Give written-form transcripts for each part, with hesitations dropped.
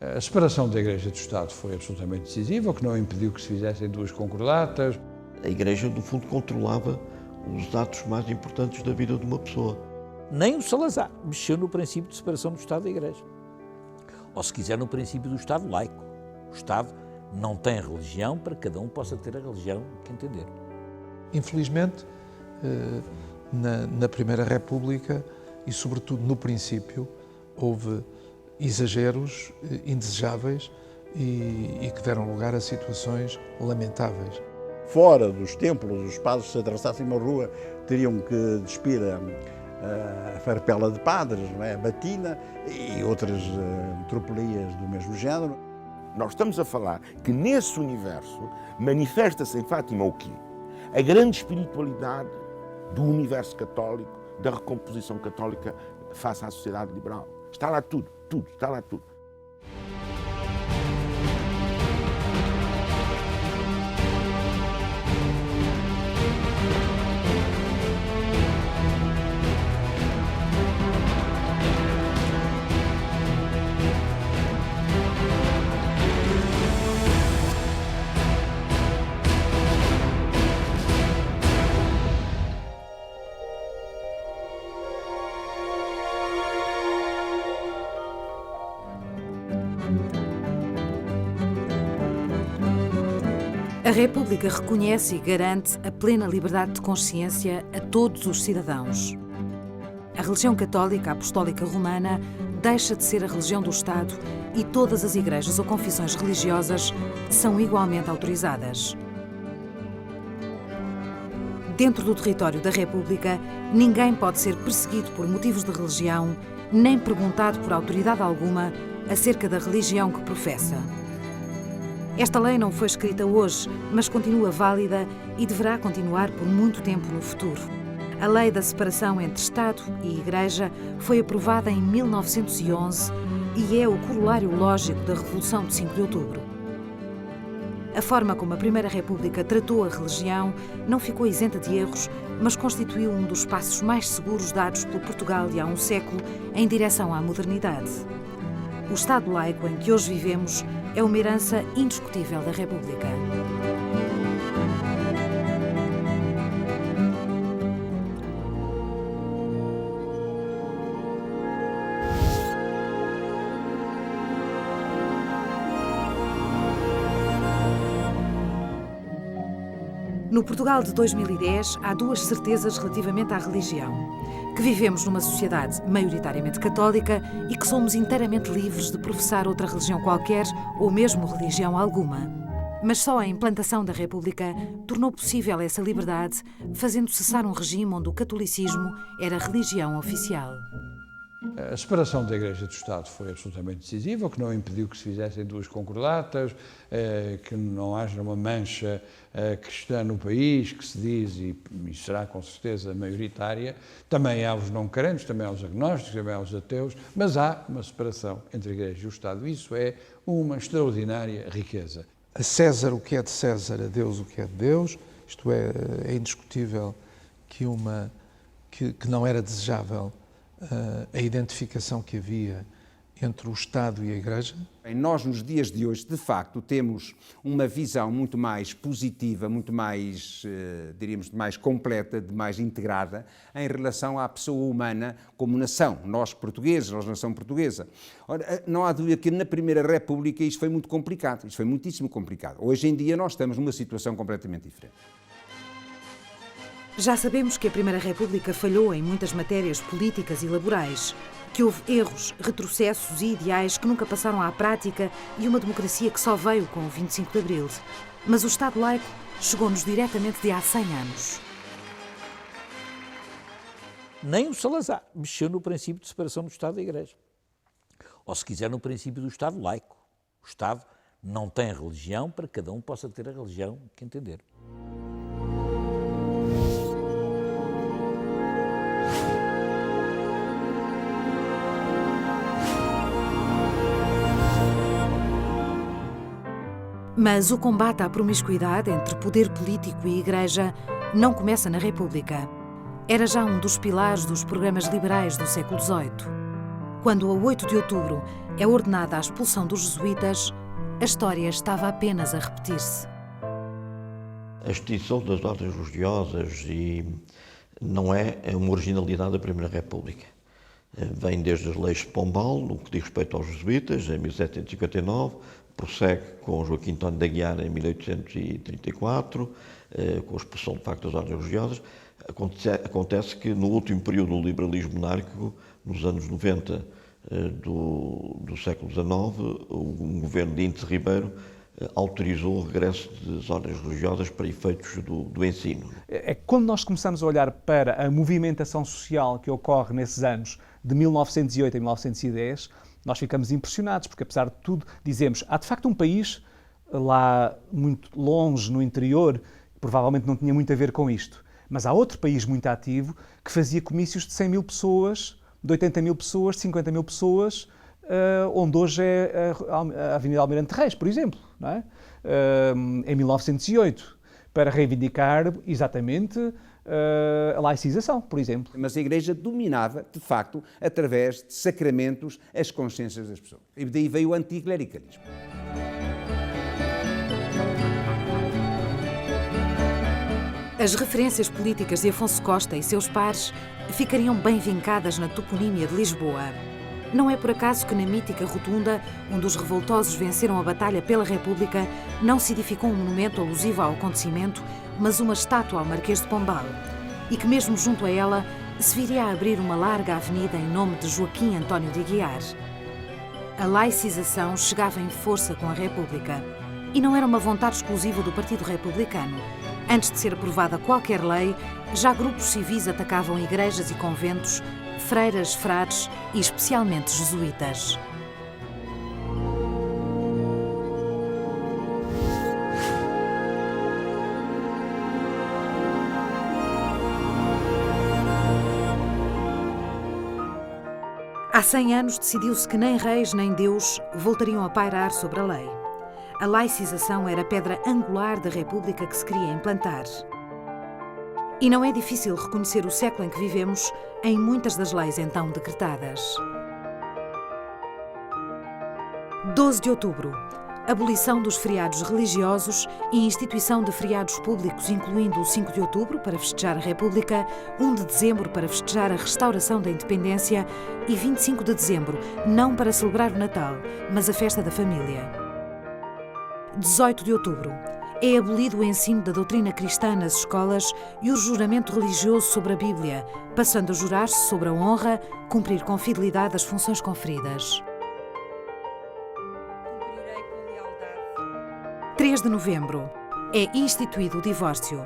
A separação da Igreja do Estado foi absolutamente decisiva, o que não impediu que se fizessem duas concordatas. A Igreja, no fundo, controlava os atos mais importantes da vida de uma pessoa. Nem o Salazar mexeu no princípio de separação do Estado da Igreja. Ou, se quiser, no princípio do Estado laico. O Estado não tem religião para que cada um possa ter a religião que entender. Infelizmente, na Primeira República e, sobretudo, no princípio, houve exageros indesejáveis e que deram lugar a situações lamentáveis. Fora dos templos, os padres, se atravessassem uma rua, teriam que despir a farpela de padres, não é? A batina e outras tropelias do mesmo género. Nós estamos a falar que nesse universo manifesta-se em Fátima o quê? A grande espiritualidade do universo católico, da recomposição católica face à sociedade liberal. Está lá tudo, está lá tudo. A República reconhece e garante a plena liberdade de consciência a todos os cidadãos. A religião católica apostólica romana deixa de ser a religião do Estado e todas as igrejas ou confissões religiosas são igualmente autorizadas. Dentro do território da República, ninguém pode ser perseguido por motivos de religião, nem perguntado por autoridade alguma acerca da religião que professa. Esta lei não foi escrita hoje, mas continua válida e deverá continuar por muito tempo no futuro. A Lei da Separação entre Estado e Igreja foi aprovada em 1911 e é o corolário lógico da Revolução de 5 de Outubro. A forma como a Primeira República tratou a religião não ficou isenta de erros, mas constituiu um dos passos mais seguros dados pelo Portugal de há um século em direção à modernidade. O Estado laico em que hoje vivemos é uma herança indiscutível da República. No Portugal de 2010, há duas certezas relativamente à religião. Que vivemos numa sociedade maioritariamente católica e que somos inteiramente livres de professar outra religião qualquer ou mesmo religião alguma. Mas só a implantação da República tornou possível essa liberdade, fazendo cessar um regime onde o catolicismo era religião oficial. A separação da Igreja do Estado foi absolutamente decisiva, o que não impediu que se fizessem duas concordatas, que não haja uma mancha cristã no país, que se diz, e será com certeza maioritária. Também há os não crentes, também há os agnósticos, também há os ateus, mas há uma separação entre a Igreja e o Estado. Isso é uma extraordinária riqueza. A César o que é de César, a Deus o que é de Deus. Isto é indiscutível que não era desejável a identificação que havia entre o Estado e a Igreja. Nós, nos dias de hoje, de facto, temos uma visão muito mais positiva, muito mais, diríamos, mais completa, de mais integrada, em relação à pessoa humana como nação. Nós, portugueses, nós, nação portuguesa. Ora, não há dúvida que na Primeira República isto foi muito complicado, isto foi muitíssimo complicado. Hoje em dia nós estamos numa situação completamente diferente. Já sabemos que a Primeira República falhou em muitas matérias políticas e laborais, que houve erros, retrocessos e ideais que nunca passaram à prática e uma democracia que só veio com o 25 de Abril. Mas o Estado laico chegou-nos diretamente de há 100 anos. Nem o Salazar mexeu no princípio de separação do Estado da Igreja. Ou, se quiser, no princípio do Estado laico. O Estado não tem religião para que cada um possa ter a religião que entender. Mas o combate à promiscuidade entre poder político e Igreja não começa na República. Era já um dos pilares dos programas liberais do século XVIII. Quando, a 8 de outubro, é ordenada a expulsão dos jesuítas, a história estava apenas a repetir-se. A extinção das ordens religiosas não é uma originalidade da Primeira República. Vem desde as leis de Pombal, no que diz respeito aos jesuítas, em 1759, prossegue com Joaquim António de Aguiar em 1834, com a expulsão de facto das ordens religiosas. Acontece que no último período do liberalismo monárquico, nos anos 90 do século XIX, o governo de Índice Ribeiro autorizou o regresso das ordens religiosas para efeitos do ensino. É que quando nós começamos a olhar para a movimentação social que ocorre nesses anos de 1908 a 1910, nós ficamos impressionados, porque apesar de tudo, dizemos, há de facto um país lá muito longe, no interior, que provavelmente não tinha muito a ver com isto, mas há outro país muito ativo que fazia comícios de 100 mil pessoas, de 80 mil pessoas, de 50 mil pessoas, onde hoje é a Avenida Almirante Reis, por exemplo, não é? Em 1908, para reivindicar exatamente a laicização, por exemplo. Mas a Igreja dominava, de facto, através de sacramentos, as consciências das pessoas. E daí veio o anticlericalismo. As referências políticas de Afonso Costa e seus pares ficariam bem vincadas na toponímia de Lisboa. Não é por acaso que na mítica rotunda, onde os revoltosos venceram a batalha pela República, não se edificou um monumento alusivo ao acontecimento, mas uma estátua ao Marquês de Pombal, e que mesmo junto a ela se viria a abrir uma larga avenida em nome de Joaquim António de Aguiar. A laicização chegava em força com a República, e não era uma vontade exclusiva do Partido Republicano. Antes de ser aprovada qualquer lei, já grupos civis atacavam igrejas e conventos, freiras, frades e especialmente jesuítas. Há 100 anos decidiu-se que nem reis nem Deus voltariam a pairar sobre a lei. A laicização era a pedra angular da República que se queria implantar. E não é difícil reconhecer o século em que vivemos em muitas das leis então decretadas. 12 de outubro. Abolição dos feriados religiosos e instituição de feriados públicos, incluindo o 5 de outubro para festejar a República, 1 de dezembro para festejar a restauração da independência e 25 de dezembro, não para celebrar o Natal, mas a festa da família. 18 de outubro. É abolido o ensino da doutrina cristã nas escolas e o juramento religioso sobre a Bíblia, passando a jurar-se sobre a honra, cumprir com fidelidade as funções conferidas. 3 de novembro. É instituído o divórcio.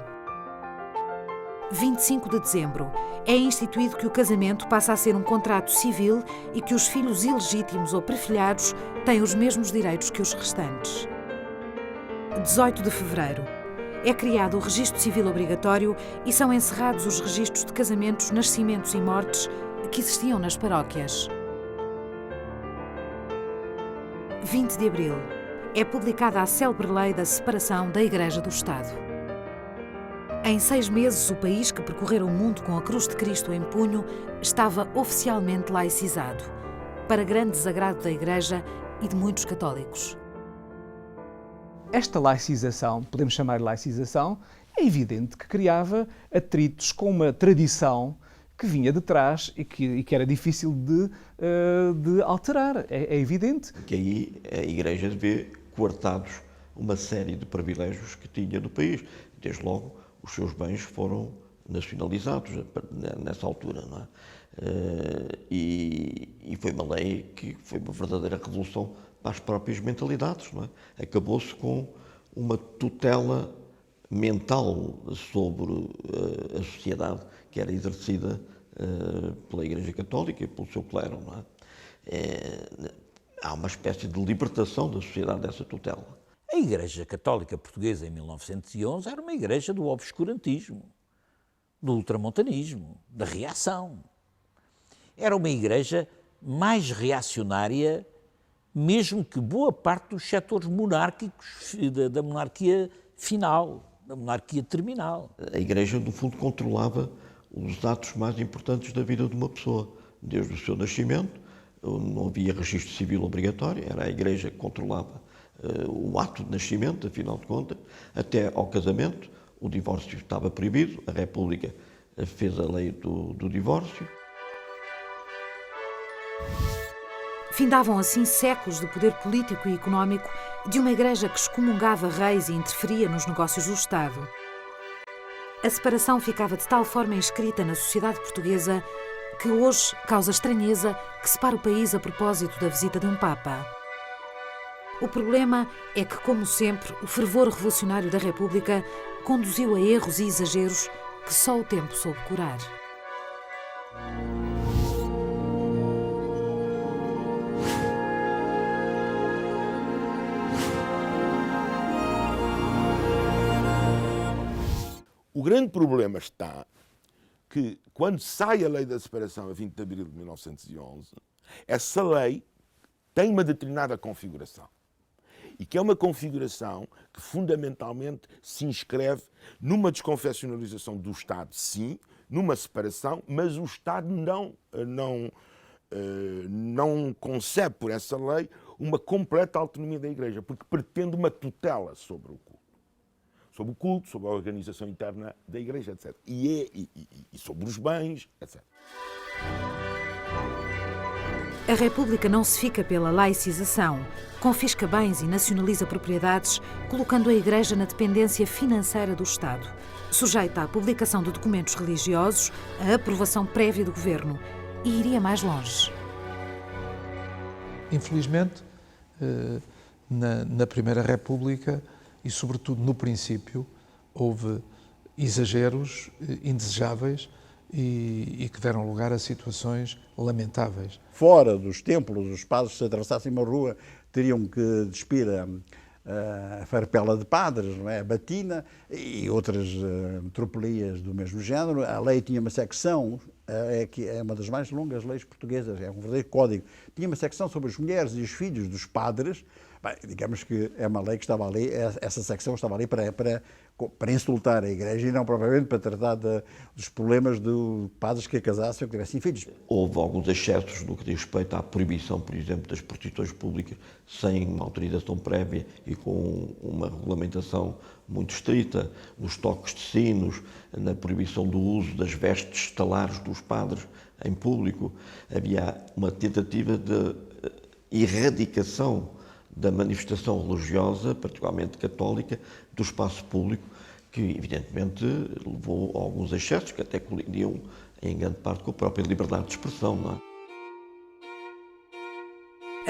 25 de dezembro. É instituído que o casamento passa a ser um contrato civil e que os filhos ilegítimos ou prefilhados têm os mesmos direitos que os restantes. 18 de fevereiro. É criado o registro civil obrigatório e são encerrados os registros de casamentos, nascimentos e mortes que existiam nas paróquias. 20 de abril. É publicada a célebre lei da separação da Igreja do Estado. Em 6 meses, o país que percorrera o mundo com a cruz de Cristo em punho estava oficialmente laicizado, para grande desagrado da Igreja e de muitos católicos. Esta laicização, podemos chamar de laicização, é evidente que criava atritos com uma tradição que vinha de trás e que era difícil de alterar. É evidente. Que aí a Igreja vê coartados uma série de privilégios que tinha no país. Desde logo, os seus bens foram nacionalizados nessa altura, não é? E foi uma lei que foi uma verdadeira revolução para as próprias mentalidades, não é? Acabou-se com uma tutela mental sobre a sociedade que era exercida pela Igreja Católica e pelo seu clero, não é? Há uma espécie de libertação da sociedade dessa tutela. A Igreja Católica Portuguesa, em 1911, era uma igreja do obscurantismo, do ultramontanismo, da reação. Era uma igreja mais reacionária, mesmo que boa parte dos setores monárquicos da monarquia final, da monarquia terminal. A Igreja, no fundo, controlava os atos mais importantes da vida de uma pessoa, desde o seu nascimento, não havia registro civil obrigatório, era a Igreja que controlava o ato de nascimento, afinal de contas, até ao casamento. O divórcio estava proibido, a República fez a lei do divórcio. Findavam assim séculos de poder político e económico de uma Igreja que excomungava reis e interferia nos negócios do Estado. A separação ficava de tal forma inscrita na sociedade portuguesa que hoje causa estranheza que separa o país a propósito da visita de um Papa. O problema é que, como sempre, o fervor revolucionário da República conduziu a erros e exageros que só o tempo soube curar. O grande problema está que, quando sai a lei da separação a 20 de abril de 1911, essa lei tem uma determinada configuração. E que é uma configuração que fundamentalmente se inscreve numa desconfessionalização do Estado, sim, numa separação, mas o Estado não concebe por essa lei uma completa autonomia da Igreja, porque pretende uma tutela sobre o culto. Sobre o culto, sobre a organização interna da Igreja, etc. E sobre os bens, etc. A República não se fica pela laicização, confisca bens e nacionaliza propriedades, colocando a Igreja na dependência financeira do Estado, sujeita à publicação de documentos religiosos, à aprovação prévia do Governo, e iria mais longe. Infelizmente, na Primeira República, e sobretudo no princípio, houve exageros indesejáveis e que deram lugar a situações lamentáveis. Fora dos templos, os padres, se atravessassem uma rua, teriam que despir a farpela de padres, não é? A batina e outras tropelias do mesmo género. A lei tinha uma secção, que é uma das mais longas leis portuguesas, é um verdadeiro código. Tinha uma secção sobre as mulheres e os filhos dos padres. Bem, digamos que é uma lei que estava ali, essa secção estava ali para insultar a Igreja e não propriamente para tratar dos problemas de padres que a casassem ou que tivessem filhos. Houve alguns excessos no que diz respeito à proibição, por exemplo, das prostituições públicas sem uma autorização prévia e com uma regulamentação muito estrita, nos toques de sinos, na proibição do uso das vestes talares dos padres em público. Havia uma tentativa de erradicação da manifestação religiosa, particularmente católica, do espaço público, que evidentemente levou a alguns excessos que até colidiam em grande parte com a própria liberdade de expressão, não é?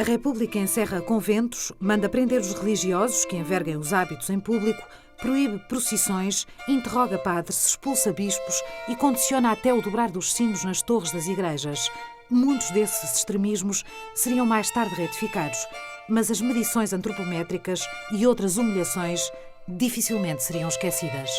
A República encerra conventos, manda prender os religiosos que enverguem os hábitos em público, proíbe procissões, interroga padres, expulsa bispos e condiciona até o dobrar dos sinos nas torres das igrejas. Muitos desses extremismos seriam mais tarde retificados, mas as medições antropométricas e outras humilhações dificilmente seriam esquecidas.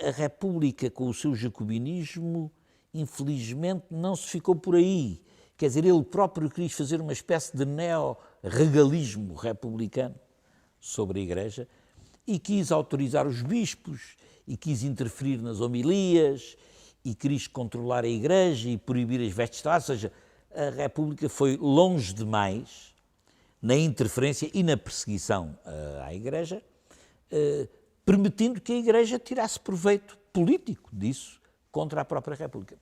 A República, com o seu jacobinismo, infelizmente não se ficou por aí. Quer dizer, ele próprio quis fazer uma espécie de neo-regalismo republicano sobre a Igreja e quis autorizar os bispos e quis interferir nas homilias e quis controlar a Igreja e proibir as vestes talares. Ou seja, a República foi longe demais na interferência e na perseguição à Igreja, permitindo que a Igreja tirasse proveito político disso contra a própria República.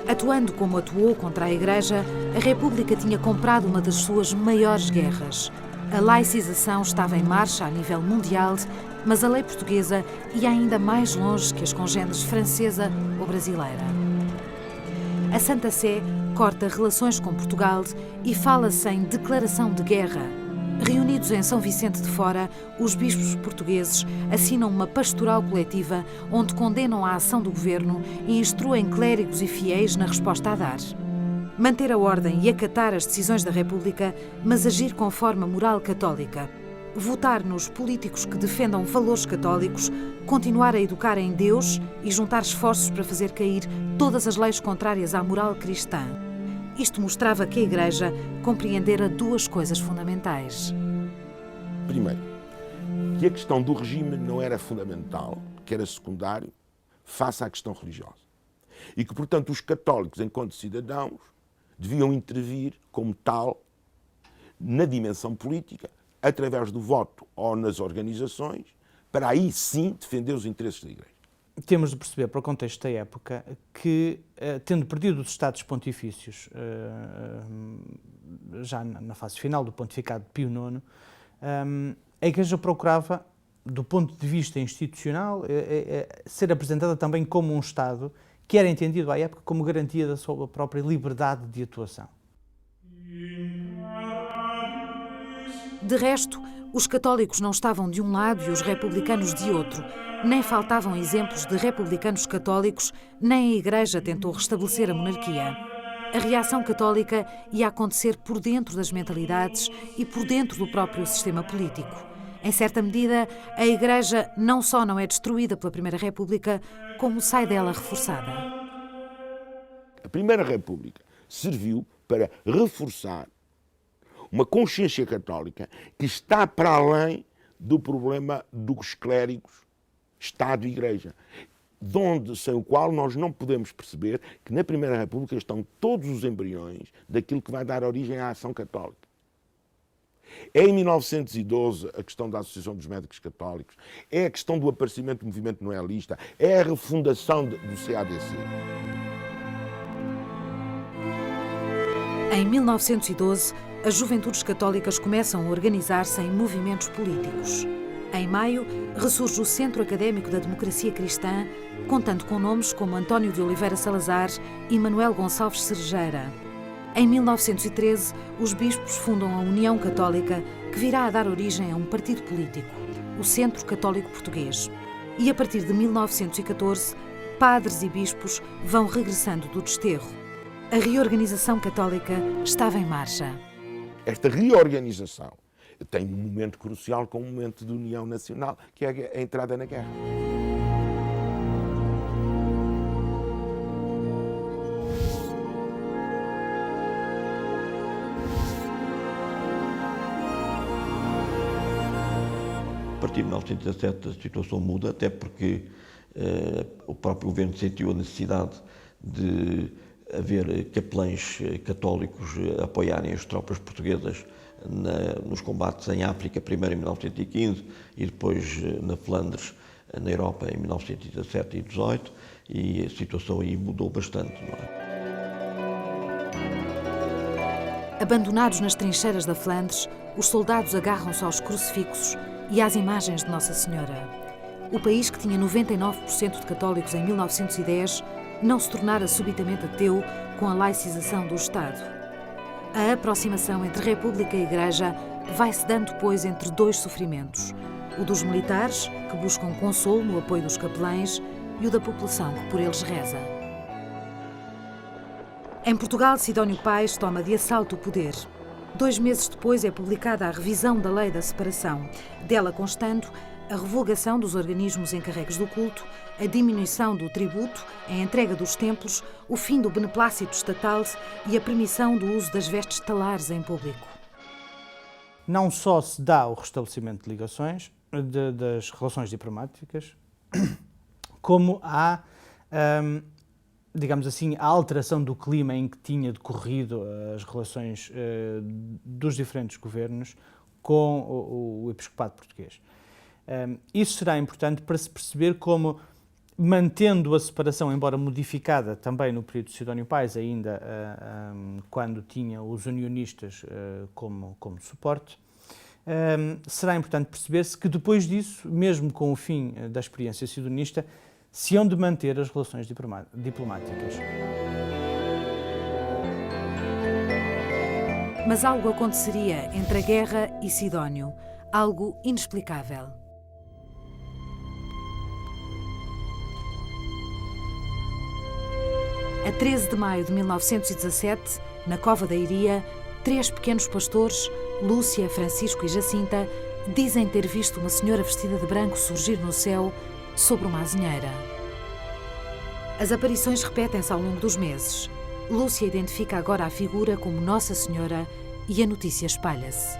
Atuando como atuou contra a Igreja, a República tinha comprado uma das suas maiores guerras. A laicização estava em marcha a nível mundial, mas a lei portuguesa ia ainda mais longe que as congêneres francesa ou brasileira. A Santa Sé corta relações com Portugal e fala-se em declaração de guerra. Reunidos Reunidos em São Vicente de Fora, os bispos portugueses assinam uma pastoral coletiva onde condenam a ação do governo e instruem clérigos e fiéis na resposta a dar. Manter a ordem e acatar as decisões da República, mas agir conforme a moral católica. Votar nos políticos que defendam valores católicos, continuar a educar em Deus e juntar esforços para fazer cair todas as leis contrárias à moral cristã. Isto mostrava que a Igreja compreendera duas coisas fundamentais. Primeiro, que a questão do regime não era fundamental, que era secundário, face à questão religiosa. E que, portanto, os católicos, enquanto cidadãos, deviam intervir como tal na dimensão política, através do voto ou nas organizações, para aí sim defender os interesses da Igreja. Temos de perceber, para o contexto da época, que, tendo perdido os Estados Pontifícios, já na fase final do pontificado de Pio IX, a Igreja procurava, do ponto de vista institucional, ser apresentada também como um Estado que era entendido à época como garantia da sua própria liberdade de atuação. De resto, os católicos não estavam de um lado e os republicanos de outro. Nem faltavam exemplos de republicanos católicos, nem a Igreja tentou restabelecer a monarquia. A reação católica ia acontecer por dentro das mentalidades e por dentro do próprio sistema político. Em certa medida, a Igreja não só não é destruída pela Primeira República, como sai dela reforçada. A Primeira República serviu para reforçar uma consciência católica que está para além do problema dos clérigos, Estado e Igreja, sem o qual nós não podemos perceber que na Primeira República estão todos os embriões daquilo que vai dar origem à ação católica. É em 1912 a questão da Associação dos Médicos Católicos, é a questão do aparecimento do movimento noelista, é a refundação do CADC. Em 1912, as juventudes católicas começam a organizar-se em movimentos políticos. Em maio, ressurge o Centro Académico da Democracia Cristã, contando com nomes como António de Oliveira Salazar e Manuel Gonçalves Cerejeira. Em 1913, os bispos fundam a União Católica, que virá a dar origem a um partido político, o Centro Católico Português. E a partir de 1914, padres e bispos vão regressando do desterro. A reorganização católica estava em marcha. Esta reorganização tem um momento crucial com um momento de união nacional, que é a entrada na guerra. A partir de 1917 a situação muda, até porque o próprio governo sentiu a necessidade de haver capelães católicos a apoiarem as tropas portuguesas nos combates em África, primeiro em 1915 e depois na Flandres, na Europa, em 1917 e 18, e a situação aí mudou bastante, não é? Abandonados nas trincheiras da Flandres, os soldados agarram-se aos crucifixos e às imagens de Nossa Senhora. O país, que tinha 99% de católicos em 1910, não se tornara subitamente ateu com a laicização do Estado. A aproximação entre República e Igreja vai-se dando, pois, entre dois sofrimentos: o dos militares, que buscam consolo no apoio dos capelães, e o da população, que por eles reza. Em Portugal, Sidónio Pais toma de assalto o poder. 2 meses depois é publicada a revisão da Lei da Separação, dela constando a revogação dos organismos encarregues do culto, a diminuição do tributo, a entrega dos templos, o fim do beneplácito estatal e a permissão do uso das vestes talares em público. Não só se dá o restabelecimento de ligações, das relações diplomáticas, como há, digamos assim, a alteração do clima em que tinha decorrido as relações dos diferentes governos com o episcopado português. Isso será importante para se perceber como, mantendo a separação, embora modificada também no período de Sidónio Pais, ainda quando tinha os unionistas como suporte, será importante perceber-se que depois disso, mesmo com o fim da experiência sidonista, se hão de manter as relações diplomáticas. Mas algo aconteceria entre a guerra e Sidónio, algo inexplicável. A 13 de maio de 1917, na Cova da Iria, 3 pequenos pastores, Lúcia, Francisco e Jacinta, dizem ter visto uma senhora vestida de branco surgir no céu sobre uma azinheira. As aparições repetem-se ao longo dos meses. Lúcia identifica agora a figura como Nossa Senhora e a notícia espalha-se.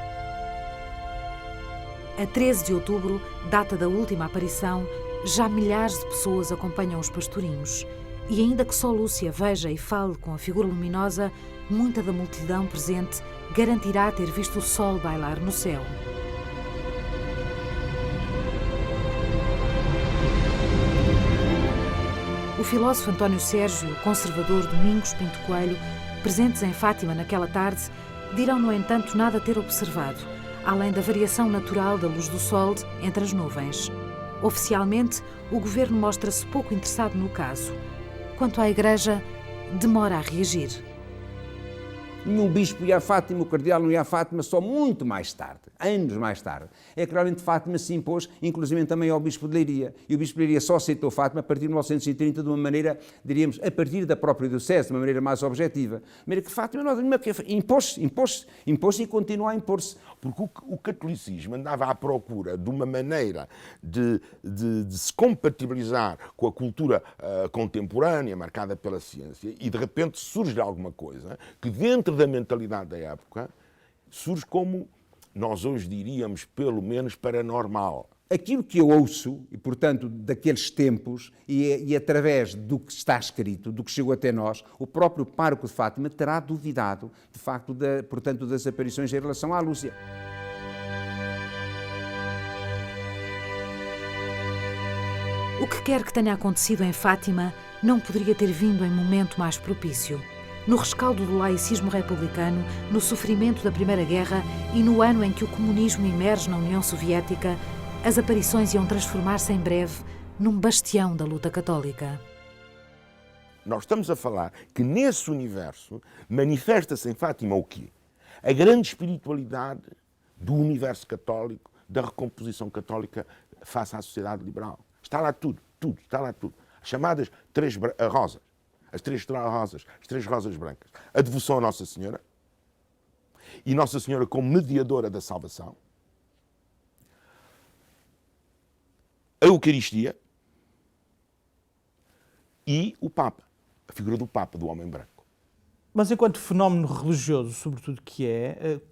A 13 de outubro, data da última aparição, já milhares de pessoas acompanham os pastorinhos. E ainda que só Lúcia veja e fale com a figura luminosa, muita da multidão presente garantirá ter visto o sol bailar no céu. O filósofo António Sérgio e o conservador Domingos Pinto Coelho, presentes em Fátima naquela tarde, dirão, no entanto, nada ter observado, além da variação natural da luz do sol entre as nuvens. Oficialmente, o governo mostra-se pouco interessado no caso. Quanto à Igreja, demora a reagir. Nenhum bispo ia a Fátima, o cardeal não ia a Fátima, só muito mais tarde, anos mais tarde. É que realmente Fátima se impôs, inclusive também ao bispo de Leiria. E o bispo de Leiria só aceitou Fátima a partir de 1930 de uma maneira, diríamos, a partir da própria diocese, de uma maneira mais objetiva. De maneira que Fátima impôs-se e continua a impor-se. Porque o catolicismo andava à procura de uma maneira de se compatibilizar com a cultura contemporânea, marcada pela ciência, e de repente surge alguma coisa que dentro da mentalidade da época surge como, nós hoje diríamos, pelo menos paranormal. Aquilo que eu ouço, e portanto daqueles tempos, e através do que está escrito, do que chegou até nós, o próprio pároco de Fátima terá duvidado, de facto, portanto, das aparições em relação à Lúcia. O que quer que tenha acontecido em Fátima não poderia ter vindo em momento mais propício. No rescaldo do laicismo republicano, no sofrimento da Primeira Guerra e no ano em que o comunismo emerge na União Soviética, as aparições iam transformar-se em breve num bastião da luta católica. Nós estamos a falar que nesse universo manifesta-se em Fátima o quê? A grande espiritualidade do universo católico, da recomposição católica face à sociedade liberal. Está lá tudo, está lá tudo. As chamadas três rosas, as três rosas, as três rosas brancas. A devoção a Nossa Senhora e Nossa Senhora como mediadora da salvação. A Eucaristia e o Papa, a figura do Papa, do homem branco. Mas enquanto fenómeno religioso, sobretudo que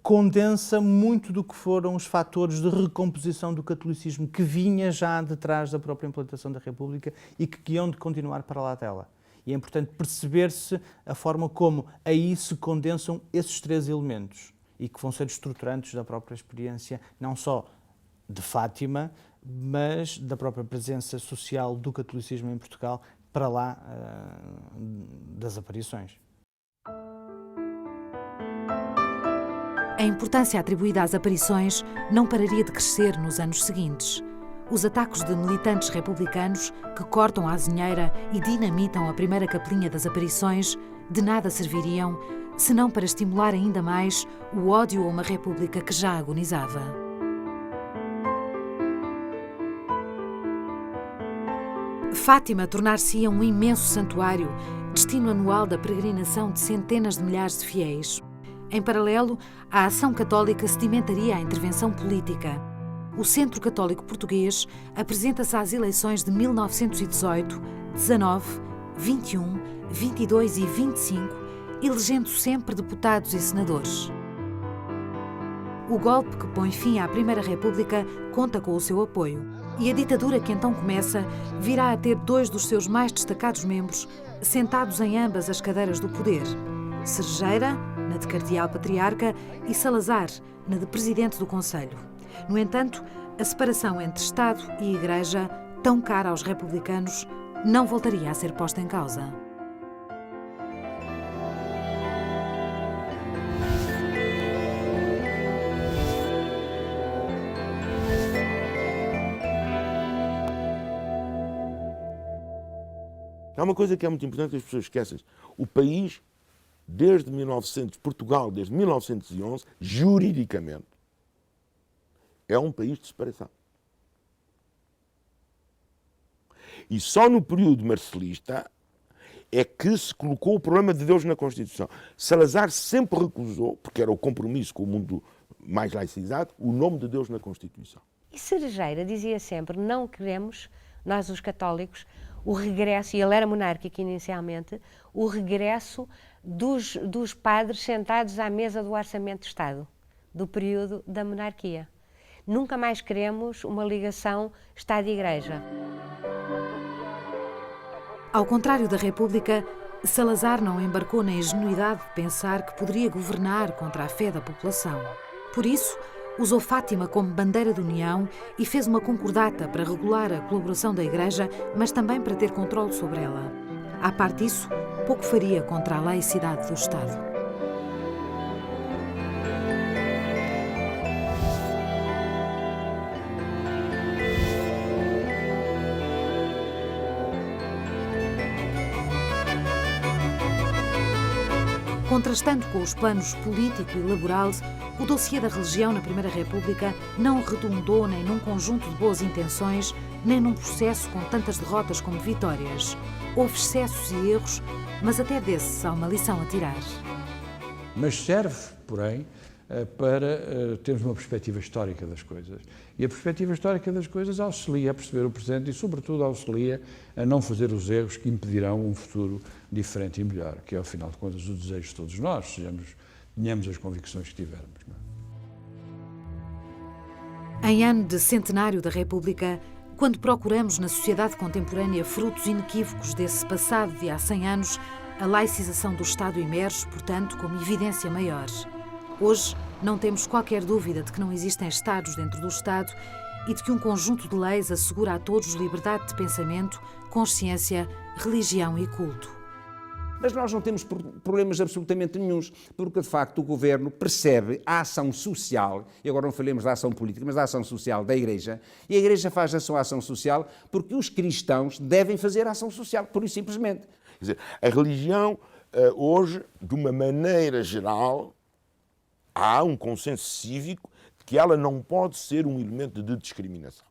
condensa muito do que foram os fatores de recomposição do catolicismo que vinha já detrás da própria implantação da República e que iam de continuar para lá dela. E é importante perceber-se a forma como aí se condensam esses três elementos e que vão ser estruturantes da própria experiência, não só de Fátima, mas da própria presença social do catolicismo em Portugal para lá das aparições. A importância atribuída às aparições não pararia de crescer nos anos seguintes. Os ataques de militantes republicanos que cortam a azinheira e dinamitam a primeira capelinha das aparições de nada serviriam, senão para estimular ainda mais o ódio a uma república que já agonizava. Fátima tornar-se-ia um imenso santuário, destino anual da peregrinação de centenas de milhares de fiéis. Em paralelo, a ação católica sedimentaria a intervenção política. O Centro Católico Português apresenta-se às eleições de 1918, 19, 21, 22 e 25, elegendo sempre deputados e senadores. O golpe que põe fim à Primeira República conta com o seu apoio. E a ditadura que então começa virá a ter dois dos seus mais destacados membros sentados em ambas as cadeiras do poder. Cerejeira, na de Cardeal Patriarca, e Salazar, na de Presidente do Conselho. No entanto, a separação entre Estado e Igreja, tão cara aos republicanos, não voltaria a ser posta em causa. Há uma coisa que é muito importante que as pessoas esquecem. O país Portugal, desde 1911, juridicamente, é um país de separação. E só no período marcelista é que se colocou o problema de Deus na Constituição. Salazar sempre recusou, porque era o compromisso com o mundo mais laicizado, o nome de Deus na Constituição. E Cerejeira dizia sempre, não queremos, nós os católicos, o regresso, e ele era monárquico inicialmente, o regresso dos padres sentados à mesa do Orçamento de Estado, do período da monarquia. Nunca mais queremos uma ligação Estado e Igreja. Ao contrário da República, Salazar não embarcou na ingenuidade de pensar que poderia governar contra a fé da população. Por isso, usou Fátima como bandeira de união e fez uma concordata para regular a colaboração da Igreja, mas também para ter controle sobre ela. À parte disso, pouco faria contra a laicidade do Estado. Contrastando com os planos político e laboral, o dossiê da religião na Primeira República não redundou nem num conjunto de boas intenções, nem num processo com tantas derrotas como vitórias. Houve excessos e erros, mas até desses há uma lição a tirar. Mas serve, porém, para termos uma perspectiva histórica das coisas. E a perspectiva histórica das coisas auxilia a perceber o presente e, sobretudo, auxilia a não fazer os erros que impedirão um futuro diferente e melhor, que é, ao final de contas, o desejo de todos nós, tenhamos as convicções que tivermos. Em ano de centenário da República, quando procuramos na sociedade contemporânea frutos inequívocos desse passado de há 100 anos, a laicização do Estado emerge, portanto, como evidência maior. Hoje, não temos qualquer dúvida de que não existem Estados dentro do Estado e de que um conjunto de leis assegura a todos liberdade de pensamento, consciência, religião e culto. Mas nós não temos problemas absolutamente nenhuns, porque de facto o Governo percebe a ação social, e agora não falemos da ação política, mas da ação social da Igreja, e a Igreja faz a sua ação social porque os cristãos devem fazer a ação social, pura e simplesmente. Quer dizer, a religião, hoje, de uma maneira geral, há um consenso cívico de que ela não pode ser um elemento de discriminação.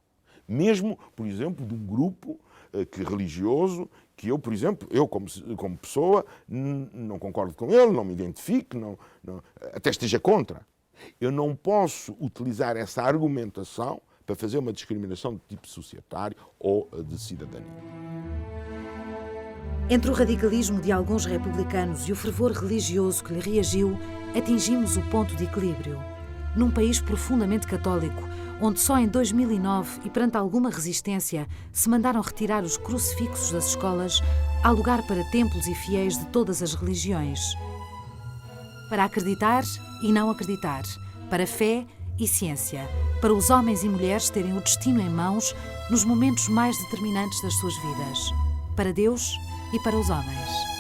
Mesmo, por exemplo, de um grupo religioso que eu, por exemplo, como pessoa, não concordo com ele, não me identifico, até esteja contra. Eu não posso utilizar essa argumentação para fazer uma discriminação de tipo societário ou de cidadania. Entre o radicalismo de alguns republicanos e o fervor religioso que lhe reagiu, atingimos o ponto de equilíbrio. Num país profundamente católico, onde só em 2009 e perante alguma resistência se mandaram retirar os crucifixos das escolas, há lugar para templos e fiéis de todas as religiões. Para acreditar e não acreditar, para fé e ciência, para os homens e mulheres terem o destino em mãos nos momentos mais determinantes das suas vidas, para Deus e para os homens.